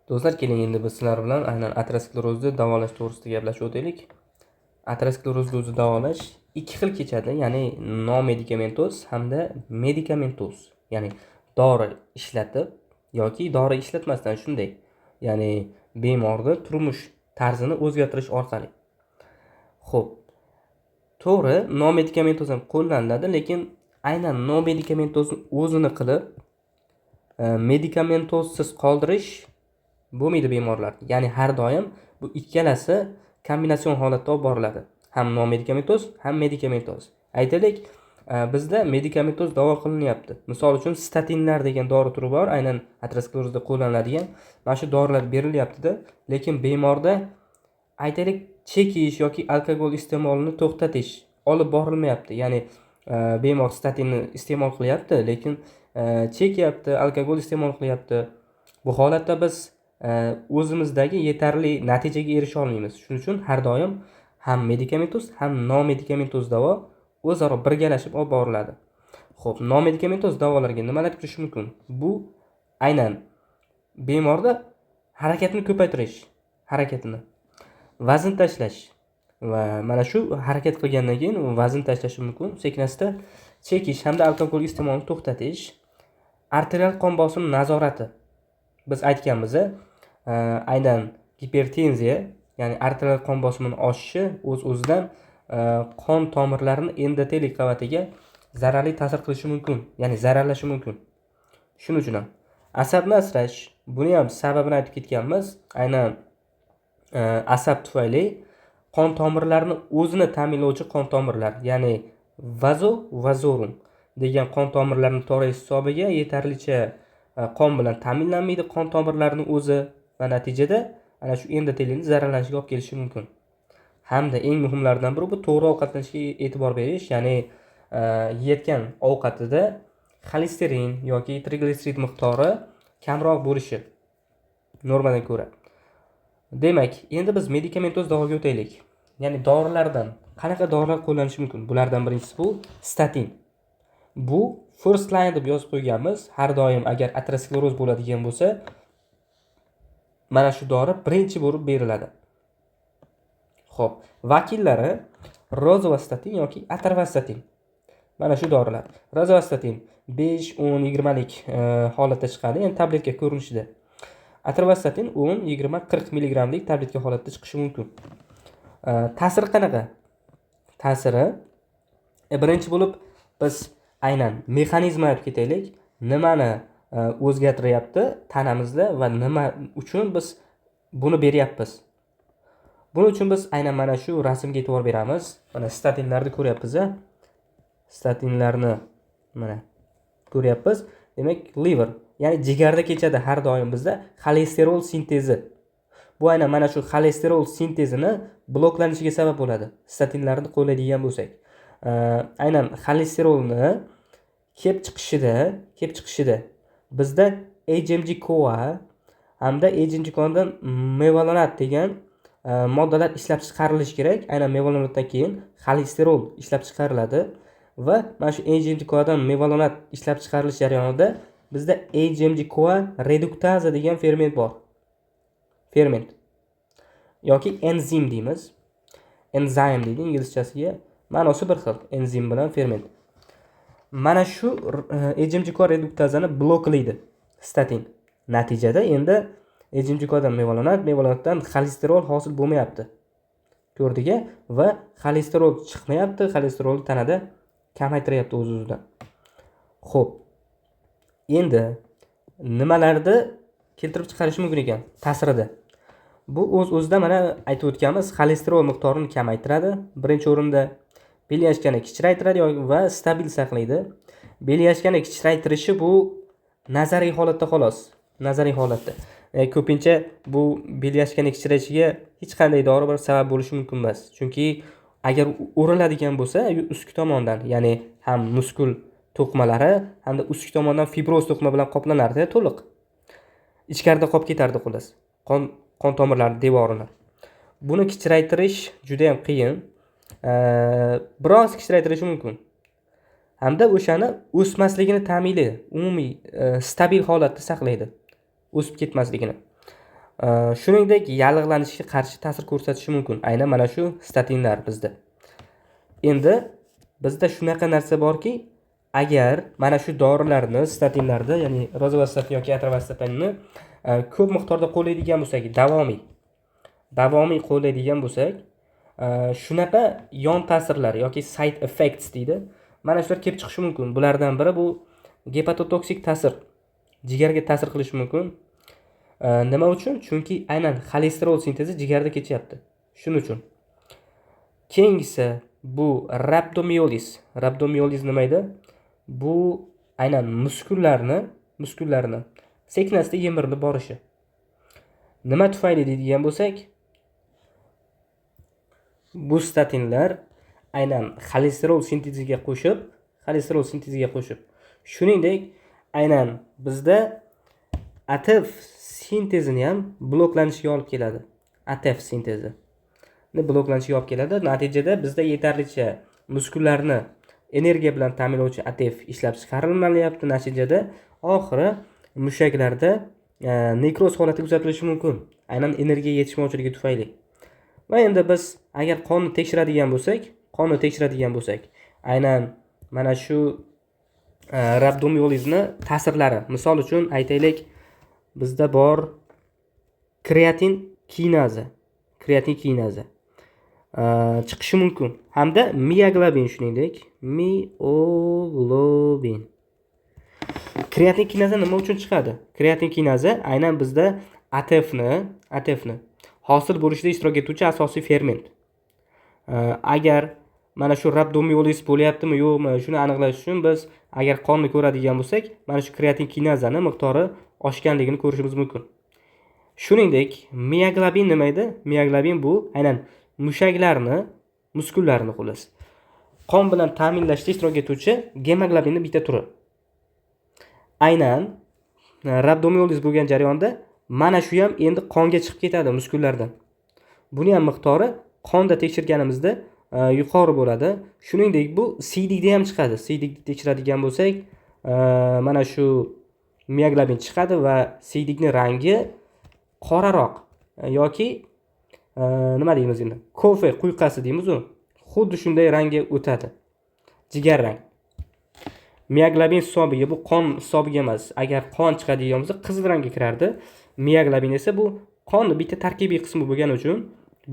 Do'stlar, keling endi biz sizlar bilan aynan aterosklerozni davolash to'g'risida gaplashib o'taylik. Aterosklerozni o'zi davolash ikki xil kechadi, ya'ni non-medikamentoz hamda medikamentoz. Ya'ni dori ishlatib yoki dori ishlatmasdan shunday. Ya'ni bemorni turmush tarzini o'zgartirish orqali. Xo'p, to'g'ri, non-medikamentoz ham qo'llaniladi, lekin aynan non-medikamentozni o'zini qilib medikamentozsiz qoldirish bo'lmaydi bemorlarni. Ya'ni har doim bu ikkalasi kombinatsion holatda olib boriladi. Ham non-medikamentoz, ham medikamentoz. Aytaylik, bizda medikamentoz davo qilinyapti. Misol uchun statinlar degan dori turi bor, aynan aterosklerozda qo'llaniladigan. Mana shu dorilar berilyapti-da, lekin bemorda aytaylik chekish yoki alkogol iste'molini to'xtatish olib borilmayapti. Ya'ni bemor statinni iste'mol qilyapti, lekin chekyapti, alkogol iste'mol qilyapti. Bu holatda biz o'zimizdagi yetarli natijaga erisha olmaymiz. Shuning uchun har doim ham medikamentoz, ham non-medikamentoz davo o'zaro birgalashib olib boriladi. Xo'p, non-medikamentoz davolarga nimalar kirishi mumkin? Bu aynan bemorda harakatni ko'paytirish, vazn tashlash va mana shu harakat qilgandan keyin vazn tashlashi mumkin. Sekin-asta chekish hamda alkogol iste'molini to'xtatish, arterial qon bosimi nazorati. Biz aytganmiz, aynan gipertenziya, ya'ni arterial qon bosimini oshishi o'z-o'zidan qon tomirlarining endotelik qavatiga zararli ta'sir qilishi mumkin, ya'ni zararlashi mumkin. Shuning uchun ham asabni asrash, buni ham sababini aytib ketganmiz. Aynan asab tufayli qon tomirlarini o'zini ta'minlovchi qon tomirlar, ya'ni vazorum degan qon tomirlarning to'rash hisobiga yetarlicha qon bilan ta'minlanmaydi qon tomirlarining o'zi va natijada ana shu endotelning zararlanishiga olib kelishi mumkin. Hamda eng muhimlaridan biri bu to'g'ri ovqatlanishga e'tibor berish, ya'ni yeyotgan ovqatida xolesterin yoki trigliserid miqdori kamroq bo'lishi normadan ko'ra. Demak, endi biz medikamentoz davoga o'taylik. Ya'ni dorilardan qanaqa dorilar qo'llanishi mumkin? Bulardan birinchisi bu statin. Bu first line deb yozib qo'yganmiz. Har doim agar ateroskleroz bo'ladigan bo'lsa, mana shu dori birinchi bo'lib beriladi. Xo'p, vakillari rozuvastatin yoki atorvastatin. Mana shu dorilar. Rozuvastatin 5, 10, 20 lik holatda chiqadi, ya'ni tabletka ko'rinishida. Atorvastatin 10, 20, 40 mg lik tabletka holatda chiqishi mumkin. Ta'siri qanaqa? Ta'siri birinchi bo'lib biz aynan mexanizmni aytib ketaylik. Nimani o'zgartiryapti tanamizda va nima uchun biz buni beryapmiz? Buning uchun biz aynan mana shu rasmga e'tibor beramiz. Mana statinlarni ko'ryapmiz. Statinlarni mana ko'ryapmiz. Demak, liver, ya'ni jigarda kechadi har doim bizda xolesterol sintezi. Bu aynan mana shu xolesterol sintezini bloklanishiga sabab bo'ladi. Statinlarni qo'llaydigan bo'lsak. Aynan xolesterolni kelib chiqishida bizda HMG-CoA hamda HMG-CoAdan mevalonat degan moddalar ishlab chiqarilishi kerak. Aynan mevalonatdan keyin xolesterol ishlab chiqariladi va mana shu HMG-CoAdan mevalonat ishlab chiqarilish jarayonida bizda HMG-CoA reduktaza degan ferment bor. Ferment yoki enzim deymiz. Enzim deydi inglizchasiga. Ma'nosi bir xil, enzim bilan ferment. Mana shu HMG-CoA reduktazani bloklaydi statin. Natijada endi HMG-CoAdan mevalonatdan xolesterol hosil bo'lmayapti. Ko'rdik-a, va xolesterol chiqmayapti, xolesterolni tanada kamaytiryapti o'z-o'zidan. Xo'p. Endi nimalarni keltirib chiqarishi mumkin ekan ta'sirida? Bu o'z-o'zidan mana aytib o'tganimiz xolesterol miqdorini kamaytiradi. Birinchi o'rinda belyashkani kichraytiradi va stabil saqlaydi. Belyashkani kichraytirishi bu nazariy holatda xolos. Nazariy holatda. Ko'pincha bu belyashkani kichrayishiga hech qanday dori bir sabab bo'lishi mumkin emas. Chunki agar o'riladigan bo'lsa, ustki tomondan, ya'ni ham muskul to'qmalari hamda ustki tomondan fibroz to'qma bilan qoplanardi to'liq. Ichkarida qolib ketardi xolos. Qon tomirlari devorini. Buni kichraytirish juda ham qiyin. Biroz kichraytirishi mumkin. Hamda o'shani o'smasligini ta'minlaydi. Umumiy stabil holatda saqlaydi. O'sib ketmasligini. Shuningdek, yallig'lanishga qarshi ta'sir ko'rsatishi mumkin. Aynan mana shu statinlar bizda. Endi bizda shunaqa narsa borki, agar mana shu dorilarni, statinlarni, ya'ni rozuvastatin yoki atrovastatinni ko'p miqdorda qo'llaydigan bo'lsak, davomiy qo'llaydigan bo'lsak, shunaqa yon ta'sirlar yoki side effects deydi. Mana shular kelib chiqishi mumkin. Bulardan biri bu gepatotoksik ta'sir. Jigarga ta'sir qilishi mumkin. Nima uchun? Chunki aynan xolesterol sintezi jigarda kechyapti. Shuning uchun. Keyingisi bu rabdomiolis. Rabdomiolis nima edi? Bu aynan muskullarni sekinasta yemirib borishi. Nima tufayli deydigan bo'lsak, bu statinlar aynan xolesterol sinteziga qo'shib, shuningdek, aynan bizda ATF sintezini ham bloklanishiga olib keladi. ATF sintezi bloklanishiga olib keladi. Natijada bizda yetarlicha muskullarni energiya bilan ta'minlovchi ATF ishlab chiqarilmayapti. Natijada oxiri mushaklarda nekroz holati kuzatilishi mumkin. Aynan energiya yetishmovchiligi tufayli. Va endi biz agar qonni tekshiradigan bo'lsak, aynan mana shu rabdomiolisni ta'sirlari, misol uchun aytaylik, bizda bor kreatin kinaza chiqishi mumkin. Hamda mioglobin, shuningdek, kreatin kinaza nima uchun chiqadi? Kreatin kinaza aynan bizda ATFni hosil bo'lishida ishtirok etuvchi asosiy ferment. Agar mana shu rabdomiolis bo'lyaptimi, yo'qmi, shuni aniqlash uchun biz agar qonni ko'radigan bo'lsak, mana shu kreatin kinazani miqdori oshganligini ko'rishimiz mumkin. Shuningdek, mioglobin nima edi? Mioglobin bu aynan muskullarni xolos qon bilan ta'minlashda ishtirok etuvchi gemoglobinning bitta turi. Aynan rabdomiolis bo'lgan jarayonda mana shu ham endi qonga chiqib ketadi muskullardan. Buni ham miqdori qonda tekshirganimizda yuqori bo'ladi. Shuningdek, bu siydigida ham chiqadi. Siydigni tekshiradigan bo'lsak, mana shu mioglobin chiqadi va siydigni rangi qoraroq yoki nima deymiz endi? Kofe quyqasi deymiz u. Xuddi shunday rangga o'tadi. Jigar rang. Mioglobin hisobiga, bu qon hisobiga emas. Agar qon chiqadigan bo'lsa, qizil rangga kirardi. Mioglobin esa bu qonning bitta tarkibiy qismi bo'lgani uchun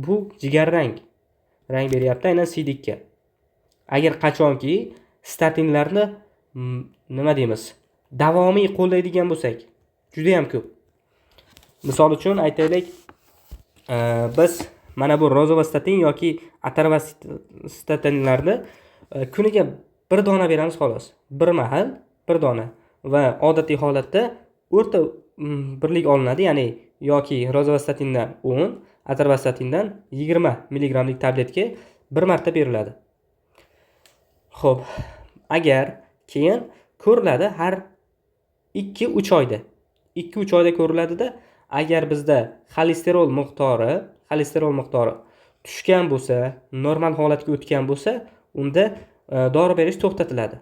bu jigar rang beryapti aynan siydikka. Agar qachonki statinlarni nima deymiz, davomiy qo'llaydigan bo'lsak, juda ham ko'p. Misol uchun aytaylik, biz mana bu rozuvastatin yoki atorvastatinlarni kuniga bir dona beramiz xolos. Bir mahal bir dona va odatiy holatda o'rta birlik olinadi, ya'ni yoki rozuvastatindan 10, atorvastatindan 20 mg tabletga bir marta beriladi. Xo'p, agar keyin ko'riladi har 2-3 oyda. 2-3 oyda ko'riladida, agar bizda xolesterol miqdori tushgan bo'lsa, normal holatga o'tgan bo'lsa, unda dori berish to'xtatiladi.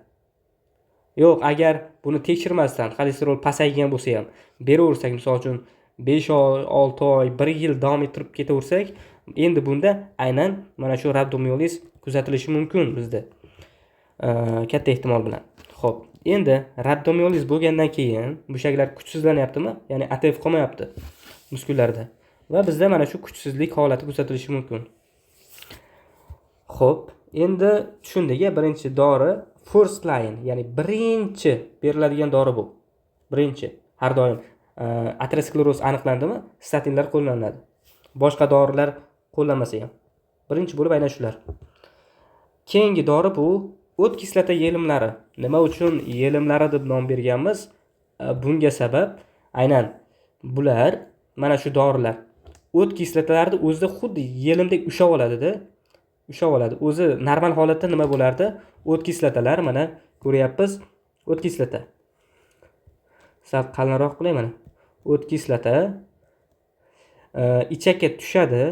Yo'q, agar buni tekshirmasdan xolesterol pasaygan bo'lsa ham beraversak, misol uchun 5 oy, 6 oy, 1 yil davom ettirib ketaversak, endi bunda aynan mana shu rabdomiolis kuzatilishi mumkin bizda. Katta ehtimol bilan. Xo'p, endi rabdomiolis bo'lgandan keyin mushaklar kuchsizlanyaptimi? Ya'ni ATF qolmayapti muskullarda. Va bizda mana shu kuchsizlik holati kuzatilishi mumkin. Xo'p, endi tushundik, birinchi dori first line, ya'ni birinchi beriladigan dori bu. Birinchi. Har doim ateroskleroz aniqlandimi, statinlar qo'llanadi. Boshqa dorilar qo'llanmasa ham. Birinchi bo'lib aynan shular. Keyingi dori bu o't kislota yelimlari. Nima uchun yelimlari deb nom berganmiz? Bunga sabab aynan bular, mana shu dorilar o't kislotalarni o'zida xuddi yelimdek ushlab oladi-da. O'zi normal holatda nima bo'lardi? O't kislotalar, mana ko'ryapmiz, o't kislota. Sal qalinroq qilay mana. O't kislota ichakka tushadi.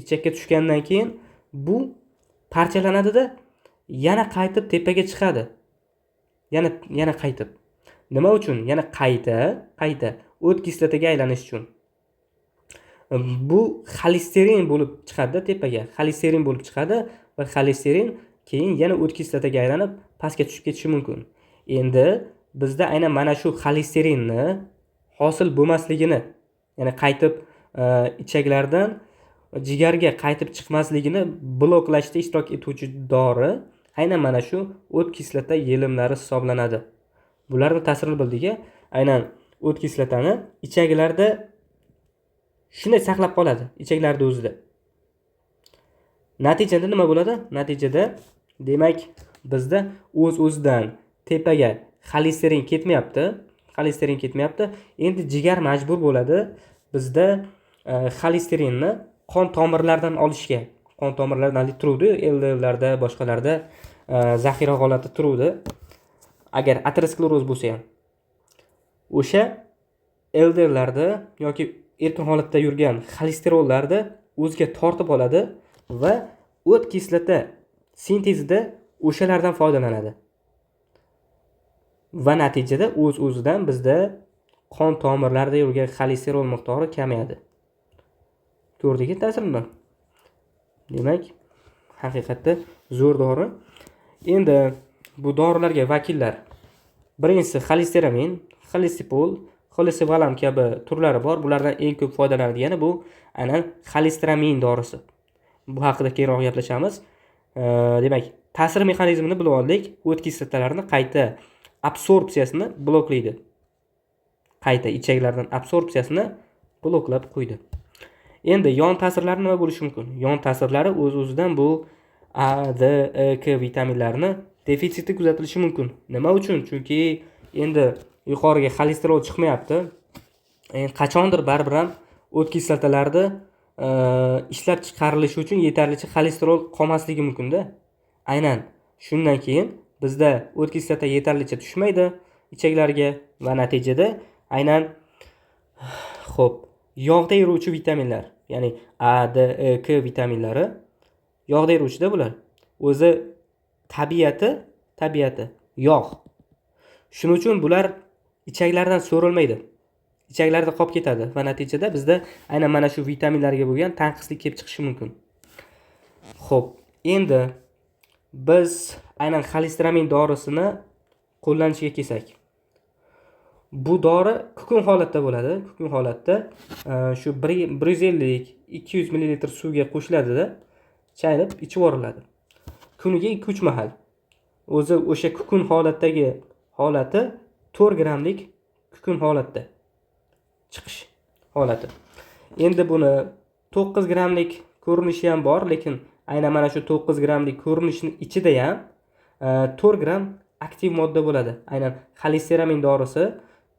Ichakka tushgandan keyin bu parchalanadi-da, yana qaytib tepaga chiqadi. Yana qaytib. Nima uchun? Yana qayta o't kislotaga aylanish uchun. Bu xolesterin bo'lib chiqadi tepaga. Xolesterin bo'lib chiqadi va xolesterin keyin yana o't kislotaga aylanib pastga tushib ketishi mumkin. Endi bizda aynan mana shu xolesterinni hosil bo'lmasligini, ya'ni qaytib ichaklardan jigarga qaytib chiqmasligini bloklashda ishtirok etuvchi dori aynan mana shu o't kislota yelimlari hisoblanadi. Bularning ta'sirini bildik-a, aynan o't kislotani ichaklarda shunday saqlab qoladi, ichaklarda o'zida. Natijada nima bo'ladi? Natijada demak bizda o'z-o'zidan tepaga xolesterin ketmayapti. Xolesterin ketmayapti. Endi jigar majbur bo'ladi bizda xolesterinni qon tomirlaridan olishga. Qon tomirlaridan turuvdi, LDLlarda, boshqalarda zaxira holati turuvdi. Agar ateroskleroz bo'lsa ham o'sha LDLlarda yoki erkin holatda yurgan xolesterollarni o'ziga tortib oladi va o't kislota sintezida o'shalardan foydalanadi. Va natijada o'z-o'zidan bizda qon tomirlarida yurgan xolesterol miqdori kamayadi. Ko'rdingmi ta'sirini? Demak, haqiqatda zo'r dori. Endi bu dorilarga vakillar. Birinchisi xolesteramin, xolestipol, xolestevalam kabi turlari bor. Bulardan eng ko'p foydalanilgani bu aynan xolesteramin dorisi. Bu haqida keyinroq gaplashamiz. Demak, ta'sir mexanizmini bilib oldik. O't kislotalarini qayta absorpsiyasini bloklaydi. Qayta ichaklardan absorpsiyasini bloklab qo'ydi. Endi yon ta'sirlari nima bo'lishi mumkin? Yon ta'sirlari o'z-o'zidan bu A, D, E, K vitaminlarini defitsiti kuzatilishi mumkin. Nima uchun? Chunki endi yuqoriga xolesterol chiqmayapti. Qachondir baribir ham o't kislotalarida ishlab chiqarilishi uchun yetarlicha xolesterol qolmasligi mumkin-da. Aynan shundan keyin bizda o't kislota yetarlicha tushmaydi ichaklarga va natijada aynan yog'da eruvchi vitaminlar, ya'ni A, D, E, K vitaminlari yog'da eruvchi-da bular. O'zi tabiati yog'. Shuning uchun bular ichaklardan so'rilmaydi. Ichaklarda qolib ketadi va natijada bizda aynan mana shu vitaminlarga bo'lgan tanqislik kelib chiqishi mumkin. Xo'p, endi biz aynan xolesteramin dorisini qo'llanishiga kelsak. Bu dori kukun holatda bo'ladi. Kukun holatda shu 150 200 ml suvga qo'shiladi-da, chaynab ichib yuboriladi. Kuniga 2-3 mahal. O'zi o'sha kukun holatdagi holati 4 gramlik kukun holatda chiqish holati. Endi buni 9 gramlik ko'rinishi ham bor, lekin aynan mana shu 9 gramlik ko'rinishning ichida ham 4 gram aktiv modda bo'ladi. Aynan xolesteramin dorisi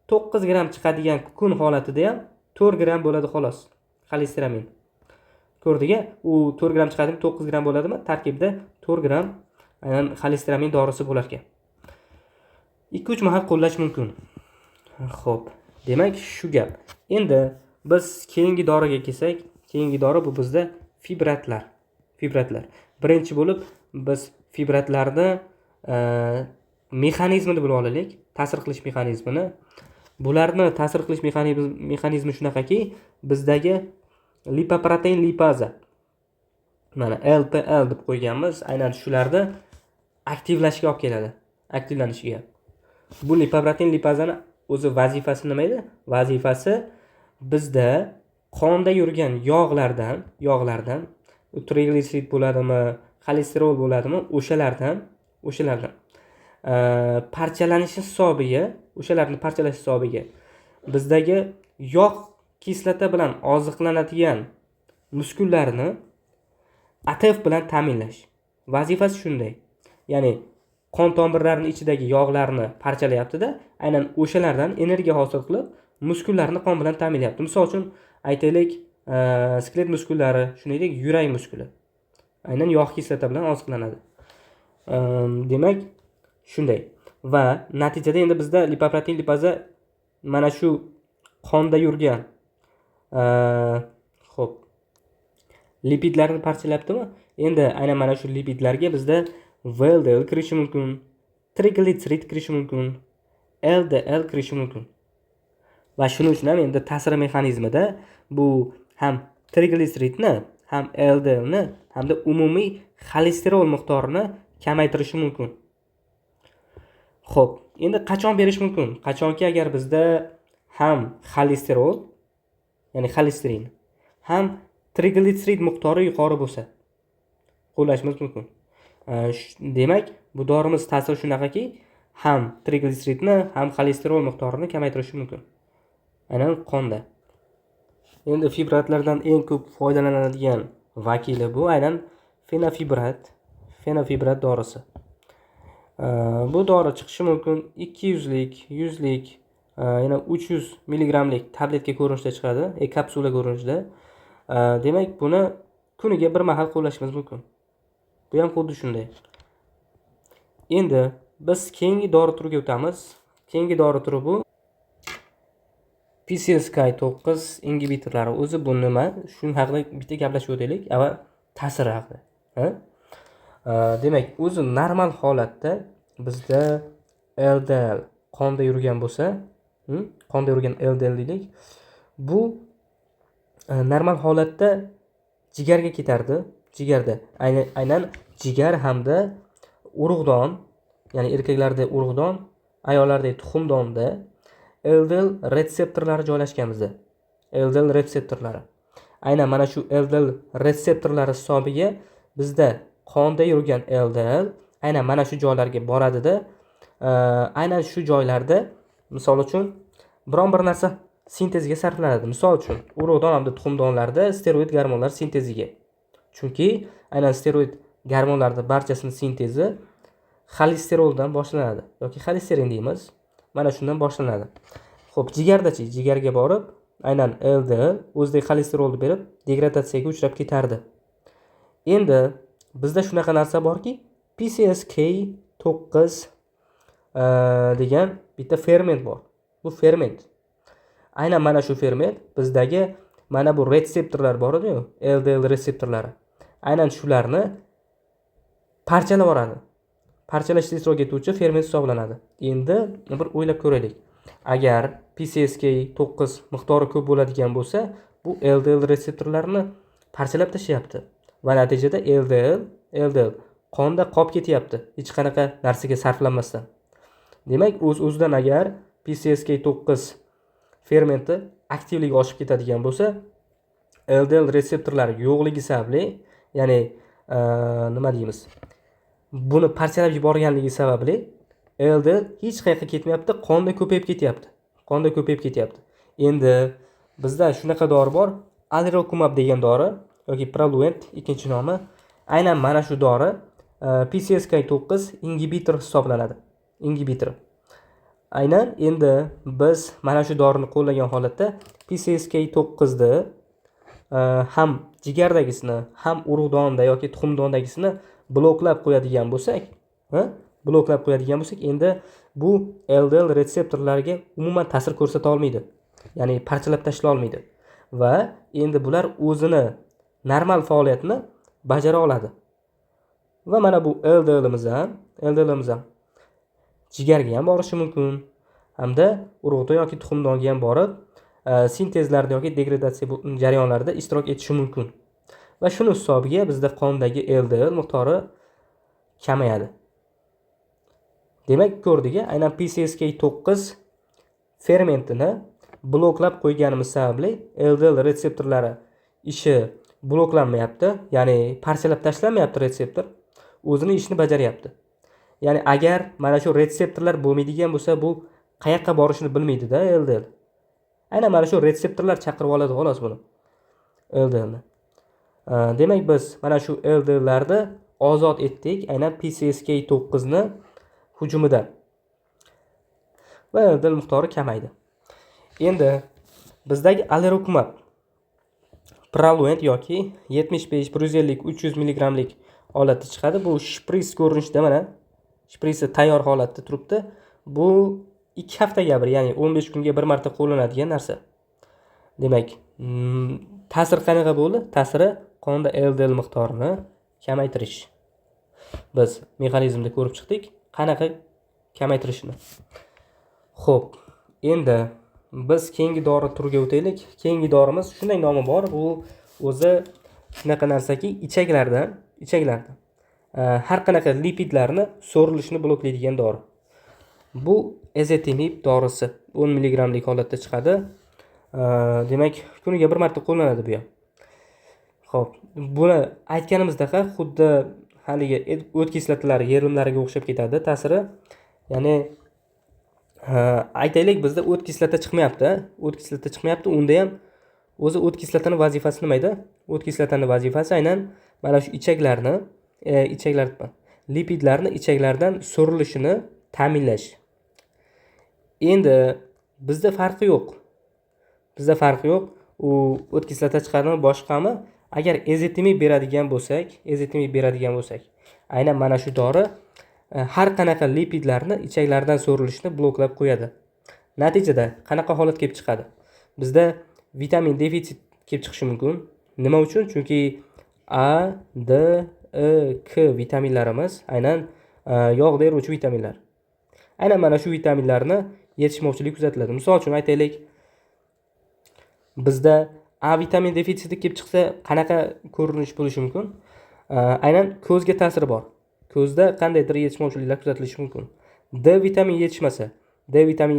9 gram chiqadigan kukun holatida ham 4 gram bo'ladi xolos. Xolesteramin. Ko'rdingmi? U 4 gram chiqadimi, 9 gram bo'ladimi? Tarkibda 4 gram aynan xolesteramin dorisi bo'lar ekan. 2-3 mahal qo'llash mumkin. Xo'p, demak shu gap. Endi biz keyingi doriga kelsak, keyingi dori bu bizda fibratlar. Birinchi bo'lib biz fibratlarni mexanizmini bilib olaylik, ta'sir qilish mexanizmini. Bularni ta'sir qilish mexanizmi shunaqaki, bizdagi lipoprotein lipaza. Mana LPL deb qo'yganmiz, aynan shularni aktivlashga olib keladi, aktivlanishiga. Bu lipoprotein lipazani o'zi vazifasi nima edi? Vazifasi bizda qonda yurgan yog'lardan trigliserid bo'ladimi, xolesterol bo'ladimi, o'shalardan parchalanish hisobiga bizdagi yog' kislota bilan oziqlanadigan muskullarni ATF bilan ta'minlash. Vazifasi shunday. Ya'ni qon tomirlarining ichidagi yog'larni parchalayapti-da, aynan o'shalardan energiya hosil qilib, muskullarni qon bilan ta'minlayapti. Misol uchun aytaylik, skelet muskullari, shuningdek yurak muskuli. Aynan yog' kislota bilan oziqlanadi. Demak, shunday. Va natijada endi bizda lipoprotein lipaza mana shu qonda yurgan lipidlarni parchalayaptimi? Endi aynan mana shu lipidlarga bizda VLDL kirishi mumkin, trigliserid kirishi mumkin, LDL kirishi mumkin. Va shuning uchun ham endi ta'sir mexanizmida bu ham trigliseridni, ham LDLni, hamda umumiy xolesterin miqdorini kamaytirishi mumkin. Xo'p, endi qachon berish mumkin? Qachonki agar bizda ham xolesterin, ya'ni xolesterin, ham trigliserid miqdori yuqori bo'lsa, qo'llashimiz mumkin. Demak, bu dorimiz ta'siri shunaqaki, ham trigliseridni, ham xolesterin miqdorini kamaytirishi mumkin. Aynan qonda. Endi fibratlardan eng ko'p foydalanadigan vakili bu aynan fenofibrat dorisi. Bu dori chiqishi mumkin 200lik, 100lik, yana 300 milligramlik tabletka ko'rinishida chiqadi, kapsula ko'rinishida. Demak, buni kuniga bir mahal qo'llashimiz mumkin. Bu ham xuddi shunday. Endi biz keyingi dori turiga o'tamiz. Keyingi dori turi bu PCSK9 ingibitorlari. O'zi bu nima? Shuning haqida bitta gaplashib o'taylik. Avval ta'siri haqida. Demak, o'zi normal holatda bizda LDL qonda yurgan bo'lsa, qonda yurgan LDL deylik. Bu normal holatda jigarga ketardi. Jigarda aynan jigar hamda urug'don, ya'ni erkaklarda urug'don, ayollarda tuxumdonda LDL retseptorlari joylashgan bizda. LDL retseptorlari. Aynan mana shu LDL retseptorlari hisobiga bizda qonda yurgan LDL aynan mana shu joylarga boradida, aynan shu joylarda misol uchun biron bir narsa sinteziga sarflanadi. Misol uchun urug'don hamda tuxumdonlarda steroid gormonlar sinteziga. Chunki aynan steroid gormonlarning barchasining sintezi xolesterindan boshlanadi yoki xolesterin deymiz. Mana shundan boshlanadi. Xo'p, jigardachi, jigarga borib, aynan LDL o'zidagi xolesterinni berib, degradatsiyaga uchrab ketardi. Endi bizda shunaqa narsa borki, PCSK9 degan bitta ferment bor. Bu ferment. Aynan mana shu ferment bizdagi mana bu retseptorlar bor edi-ku, LDL retseptorlari. Aynan shularni parchalab yuboradi. Parchalash tezroq ketuvchi ferment hisoblanadi. Endi bir o'ylab ko'raylik. Agar PCSK9 miqdori ko'p bo'ladigan bo'lsa, bu LDL retseptorlarini parchalab tashlayapti va natijada LDL qonda qolib ketyapti, hech qanaqa narsaga sarflanmasdan. Demak, o'z-o'zidan agar PCSK9 fermenti aktivligi oshib ketadigan bo'lsa, LDL retseptorlari yo'qligi sababli, ya'ni nima deymiz? Buni parchalab yuborganligi sababli LDL hech qayerga ketmayapti, qonda ko'payib ketyapti. Endi bizda shunaqa dori bor, alirocumab degan dori yoki Praluent ikkinchi nomi. Aynan mana shu dori PCSK9 ingibitor hisoblanadi. Ingibitor. Aynan endi biz mana shu dorini qo'llagan holatda PCSK9 ni ham jigardagisini, ham urug'donda yoki tuxumdondagisini bloklab qo'yadigan bo'lsak, endi bu LDL retseptorlariga umuman ta'sir ko'rsata olmaydi. Ya'ni parchalab tashlay olmaydi va endi bular o'zini normal faoliyatini bajara oladi. Va mana bu LDLimiz ham jigarga ham borishi mumkin, hamda urug'da yoki tuxumdonga ham borib, sintezlarda yoki degradatsiya jarayonlarida ishtirok etishi mumkin. Va shuni hisobiga bizda qondagi LDL miqdori kamayadi. Demak, ko'rdik, aynan PCSK9 fermentini bloklab qo'yganimiz sababli LDL retseptorlari ishi bloklanmayapti, ya'ni parchalab tashlanmayapti retseptor, o'zini ishini bajaryapti. Ya'ni agar mana shu retseptorlar bo'lmaydigan bo'lsa, bu qayoqqa borishini bilmaydi-da LDL. Aynan mana shu retseptorlar chaqirib oladi xolos buni. LDLni. Demak, biz mana shu LDLlarni ozod etdik, aynan PCSK9 ni hujumidan. Va LDL miqdori kamaydi. Endi bizdagi alirocumab, Praluent yoki 75, 150lik, 300 milligramlik holatda chiqadi. Bu shpris ko'rinishida mana shprisi tayyor holatda turibdi. Bu 2 haftaga bir, ya'ni 15 kunga bir marta qo'llanadigan narsa. Demak, ta'sir qanaqa bo'ldi? Ta'siri qonda LDL miqdorini kamaytirish. Biz mexanizmda ko'rib chiqdik, qanaqa kamaytirishini. Xo'p, endi biz keyingi dori turiga o'taylik. Keyingi dorimiz shunday nomi bor. Bu o'zi shunaqa narsaki, ichaklardan har qanaqa lipidlarni so'rilishini bloklaydigan dori. Bu ezetimib dorisi 10 mg holatda chiqadi. Demak, kuniga bir marta qo'llanadi bu ham. Xo'p, buni aytganimizdek, xuddi haligi o't kislotalari yerimlariga o'xshab ketadi ta'siri. Ya'ni aytaylik, bizda o't kislota chiqmayapti. Unda ham o'zi o't kislotaning vazifasi nima edi? O't kislotaning vazifasi aynan mana shu lipidlarni ichaklardan so'rilishini ta'minlash. Endi bizda farqi yo'q. U o't kislota chiqadimi, boshqami? Agar ezetimiy beradigan bo'lsak, aynan mana shu dori har qanaqa lipidlarni ichaklardan so'rilishini bloklab qo'yadi. Natijada qanaqa holat kelib chiqadi? Bizda vitamin defitsit kelib chiqishi mumkin. Nima uchun? Chunki A, D, E, K vitaminlarimiz aynan yog'da eruvchi vitaminlar. Aynan mana shu vitaminlarni yetishmovchilik kuzatiladi. Misol uchun aytaylik, bizda A vitamin defitsiti kelib chiqsa, qanaqa ko'rinish bo'lishi mumkin? Aynan ko'zga ta'siri bor. Ko'zda qandaydir yetishmovchiliklar kuzatilishi mumkin. D vitamin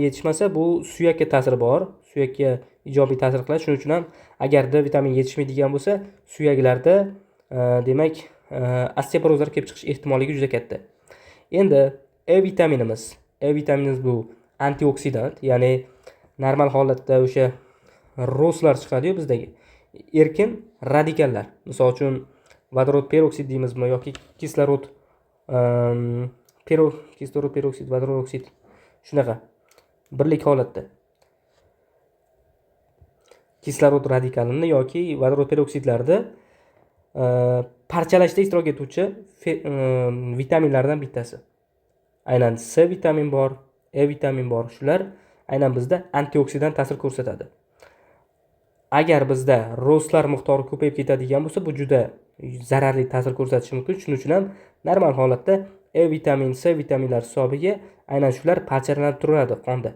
yetishmasa, bu suyakka ta'siri bor. Suyakka ijobiy ta'sir qiladi. Shuning uchun ham agar D vitamin yetishmaydigan bo'lsa, suyaklarda demak osteoporozlar kelib chiqish ehtimolligi juda katta. Endi E vitaminimiz bu antioksidant, ya'ni normal holatda o'sha roslar chiqadi-yu bizdagi erkin radikallar. Misol uchun vodorod peroksid deymizmi yoki kislorod peroksid, vodorod oksid shunaqa birlik holatda kislorod radikalini yoki vodorod peroksidlarni parchalashda ishtirok etuvchi vitaminlardan bittasi. Aynan C vitamin bor, E vitamin bor. Shular aynan bizda antioksidant ta'sir ko'rsatadi. Agar bizda roslar miqdori ko'payib ketadigan bo'lsa, bu juda zararli ta'sir ko'rsatishi mumkin. Shuning uchun ham normal holatda E vitamin, C vitaminlar hisobiga aynan shular parchalanib turadi qonda.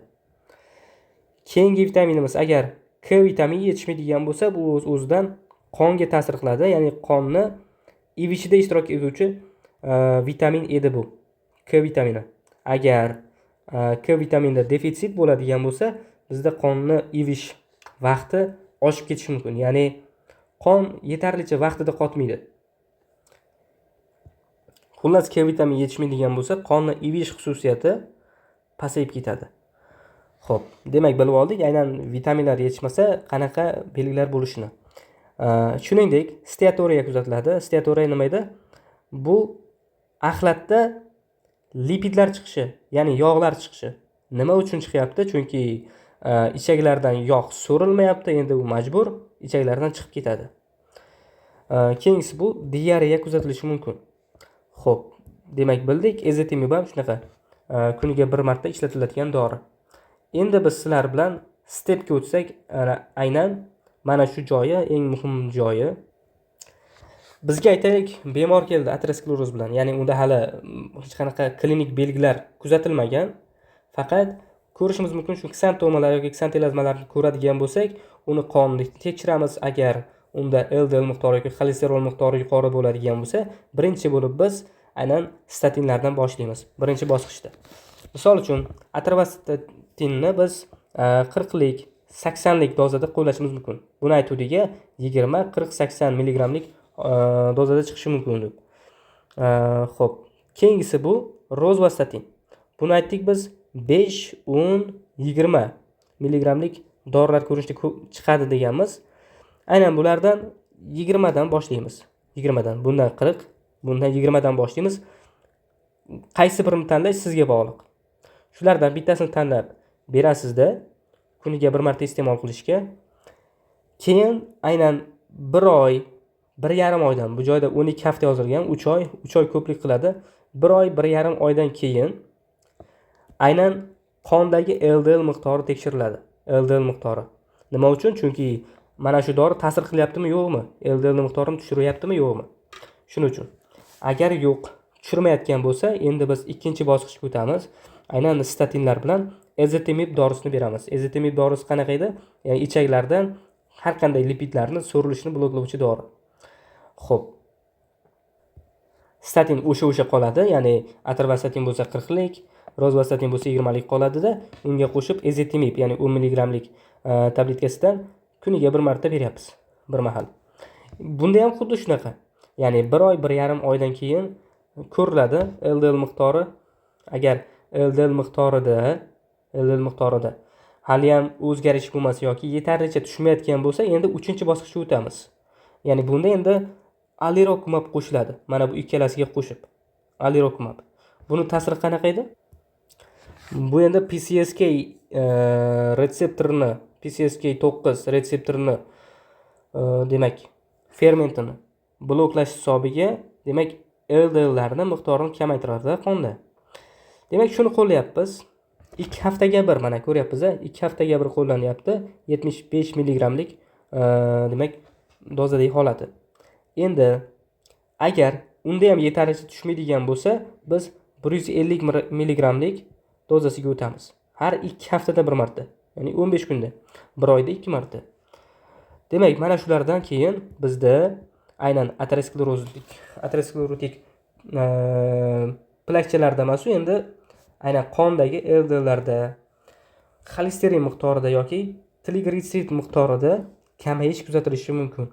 Keyingi vitaminimiz, agar K vitamini yetishmaydigan bo'lsa, bu o'zidan qonga ta'sir qiladi. Ya'ni qonni ivishida ishtirok etuvchi vitamin edi bu. K vitamini. Agar K vitaminida defitsit bo'ladigan bo'lsa, bizda qonni ivish vaqti oshib ketishi mumkin. Ya'ni qon yetarlicha vaqtida qotmaydi. Xullas, K vitamini yetishmaydigan bo'lsa, qonni ivish xususiyati pasayib ketadi. Xo'p, demak bilib oldik, aynan vitaminlar yetishmasa qanaqa belgilar bo'lishini. Shuningdek, steatoriya kuzatiladi. Steatoriya nima edi? Bu axlatda lipidlar chiqishi, ya'ni yog'lar chiqishi. Nima uchun chiqyapti? Chunki ichaklardan yog' so'rilmayapti, endi u majbur ichaklardan chiqib ketadi. Keyingisi bu diareya kuzatilishi mumkin. Xo'p, demak bildik, ezetimib ham shunaqa kuniga bir marta ishlatiladigan dori. Endi biz sizlar bilan stepga o'tsak, aynan mana shu joyi eng muhim joyi. Bizga aytaylik, bemor keldi ateroskleroz bilan, ya'ni unda hali hech qanaqa klinik belgilar kuzatilmagan. Faqat ko'rishimiz mumkin shu ksanttomalar yoki ksantelazmalarni ko'radigan bo'lsak, uni qonni tekshiramiz. Agar unda LDL miqdori yoki xolesterin miqdori yuqori bo'ladigan bo'lsa, birinchi bo'lib biz aynan statinlardan boshlaymiz. Birinchi bosqichda. Misol uchun, atorvastatinni biz 40 lik, 80 lik dozada qo'llashimiz mumkin. Buni aytuvdiga 20, 40, 80 mg dozada chiqishi mumkin deb. Xo'p, keyingisi bu rozvastatin. Buni aytdik biz 5, 10, 20 mg dorilar ko'rinishda chiqadi deganmiz. Aynan bulardan 20 dan boshlaymiz. 20 dan, bundan 40, bundan 20 dan boshlaymiz. Qaysi birini tanlash sizga bog'liq. Shulardan bittasini tanlab berasizda kuniga bir marta iste'mol qilishga. Keyin aynan 1 oy, 1,5 oydan, bu joyda 12 hafta yozilgan, 3 oy ko'plik qiladi. 1 oy, 1,5 oydan keyin aynan qondagi LDL miqdori tekshiriladi. LDL miqdori. Nima uchun? Chunki mana shu dori ta'sir qilyaptimi, yo'qmi? LDL miqdorini tushiryaptimi, yo'qmi? Shuning uchun. Agar yo'q, tushirmayotgan bo'lsa, endi biz ikkinchi bosqichga o'tamiz. Aynan statinlar bilan ezetimibe dorisini beramiz. Ezetimibe dorisi qanaqa edi? Ya'ni ichaklardan har qanday lipidlarni so'rilishini bloklovchi dori. Xo'p. Statin o'sha qoladi, ya'ni atorvastatin bo'lsa 40 lik, rozvastatin bo'lsa 20 lik qoladida, unga qo'shib ezetimibe, ya'ni 10 mg tabletkasidan kuniga bir marta beryapmiz, bir mahal. Bunda ham xuddi shunaqa. Ya'ni 1 oy, 1,5 oydan keyin ko'riladi LDL miqdori. Agar LDL miqdorida hali ham o'zgarish bo'lmasa yoki yetarlicha tushmayotgan bo'lsa, endi 3-bosqichga o'tamiz. Ya'ni bunda endi alirokimab qo'shiladi. Mana bu ikkalasiga qo'shib. Alirokimab. Buni ta'siri qanaqa edi? Bu endi PCSK9 retseptorini demak, fermentini bloklash hisobiga, demak, LDL larning miqdorini kamaytiradi qonda. Demak, shuni qo'llayapmiz. 2 haftaga bir, mana ko'ryapsiz-a, 2 haftaga bir qo'llanyapti. 75 mg demak, dozadagi holati. Endi agar unda ham yetarlicha tushmaydigan bo'lsa, biz 150 mg dozasiga o'tamiz. Har 2 haftada bir marta, ya'ni 15 kunda, 1 oyda 2 marta. Demak, mana shulardan keyin bizda aynan aterosklerotik plakchalarda emas, endi aynan qondagi LDL larda, xolesterin miqdorida yoki triglitserid miqdorida kamayish kuzatilishi mumkin.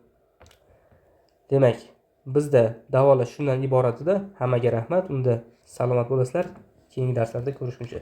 Demak, bizda davolash shundan iborat edi. Hammaga rahmat. Unda salomat bo'lasizlar. Keyingi darslarda ko'rishguncha.